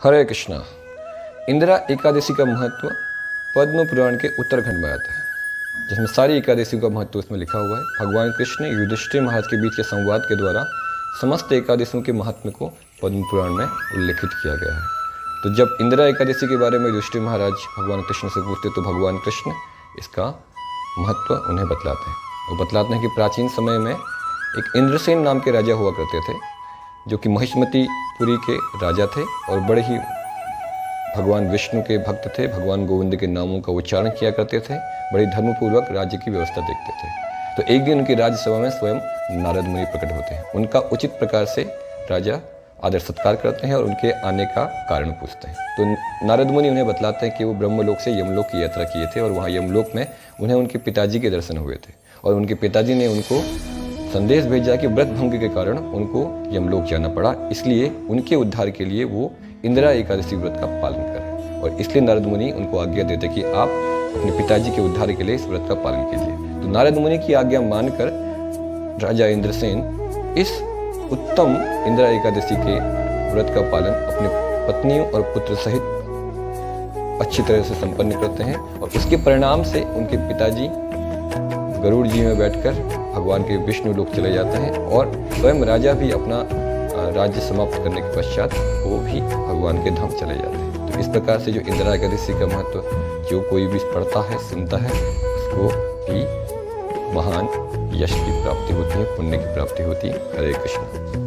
हरे कृष्णा। इंदिरा एकादशी का महत्व पद्म पुराण के उत्तरखंड में आता है, जिसमें सारी एकादशियों का महत्व उसमें लिखा हुआ है। भगवान कृष्ण ने युधिष्ठिर महाराज के बीच के संवाद के द्वारा समस्त एकादशियों के महत्व को पद्म पुराण में उल्लेखित किया गया है। तो जब इंदिरा एकादशी के बारे में युधिष्ठिर महाराज भगवान कृष्ण से पूछते तो भगवान कृष्ण इसका महत्व उन्हें बतलाते हैं। वो बतलाते हैं कि प्राचीन समय में एक इंद्रसेन नाम के राजा हुआ करते थे, जो कि महिष्मतीपुरी के राजा थे और बड़े ही भगवान विष्णु के भक्त थे। भगवान गोविंद के नामों का उच्चारण किया करते थे, बड़ी धर्मपूर्वक राज्य की व्यवस्था देखते थे। तो एक दिन उनकी राज्यसभा में स्वयं नारद मुनि प्रकट होते हैं। उनका उचित प्रकार से राजा आदर सत्कार करते हैं और उनके आने का कारण पूछते हैं। तो नारद मुनि उन्हें बतलाते हैं कि वो ब्रह्मलोक से यमलोक की यात्रा किए थे और वहाँ यमलोक में उन्हें उनके पिताजी के दर्शन हुए थे और उनके पिताजी ने उनको संदेश भेजा कि व्रत भंग के कारण उनको यमलोक जाना पड़ा, इसलिए उनके उद्धार के लिए वो इंदिरा एकादशी व्रत का पालन करें। और इसलिए नारद मुनि उनको आज्ञा देते कि आप अपने पिताजी के उद्धार के लिए इस व्रत का पालन कीजिए। तो नारद मुनि की आज्ञा मानकर राजा इंद्रसेन इस उत्तम इंदिरा एकादशी के व्रत का पालन अपने पत्नियों और पुत्र सहित अच्छी तरह से संपन्न करते हैं। और उसके परिणाम से उनके पिताजी गरुड़ जी में बैठकर भगवान के विष्णु लोक चले जाते हैं और स्वयं राजा भी अपना राज्य समाप्त करने के पश्चात वो भी भगवान के धाम चले जाते हैं। तो इस प्रकार से जो इंदिरा एकादशी का महत्व जो कोई भी पढ़ता है, सुनता है, उसको भी महान यश की प्राप्ति होती है, पुण्य की प्राप्ति होती है। हरे कृष्ण।